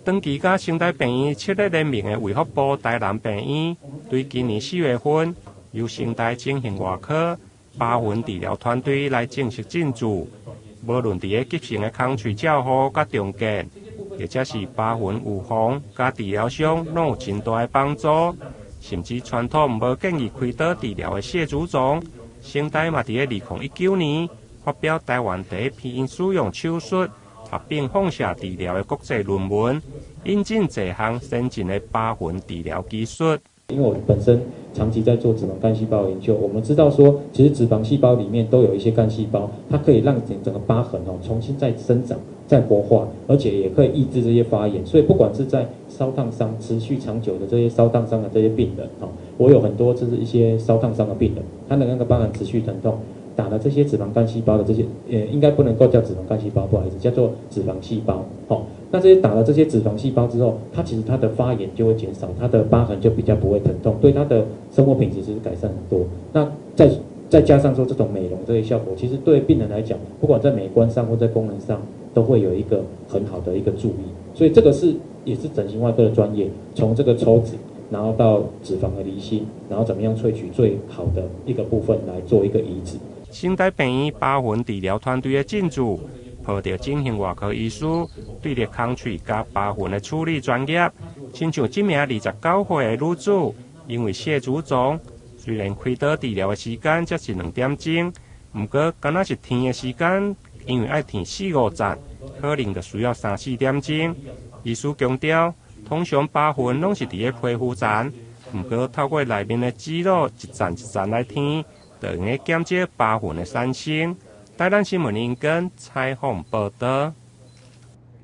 长期甲声带病院设立联名的卫福部台南病院，对今年4月份由声带进行外科8分治疗团队来正式进驻。无论伫个急性的空喙照护甲重建，或者是8分预防甲治疗上，拢有真大的帮助。甚至传统无建议开刀治疗的谢祖宗，声带嘛伫个2019年发表台湾第一批使用手术合并放射治疗的国际论文，引进这项先进的8分治疗技术。因为我本身长期在做脂肪干细胞研究，我们知道说，其实脂肪细胞里面都有一些干细胞，它可以让整个疤痕重新再生长、再活化，而且也可以抑制这些发炎。所以不管是在烧烫伤持续长久的这些烧烫伤的这些病人，我有很多就是一些烧烫伤的病人，他的那个疤痕持续疼痛，打了这些脂肪干细胞的这些，应该不能够叫脂肪干细胞，不好意思，叫做脂肪细胞。那这些打了这些脂肪细胞之后，它其实它的发炎就会减少，它的疤痕就比较不会疼痛，对它的生活品质其实改善很多。那再加上说这种美容这些效果，其实对病人来讲，不管在美观上或在功能上，都会有一个很好的一个注意。所以这个也是整形外科的专业，从这个抽脂，然后到脂肪的离心，然后怎么样萃取最好的一个部分来做一个移植。声带病院8分治疗团队的进驻，抱着整形外科医师对着空喙甲疤痕的处理专业，亲像这名29岁的女子，因为谢祖宗虽然开刀治疗的时间才是2点钟，不过敢若是天的时间，因为要填4-5站，可能就需要3-4点钟。医师强调，通常疤痕拢是伫个皮肤层，不过透过内面的肌肉一站一站来填，就用个减少疤痕的产生。台南新闻引根采访报道。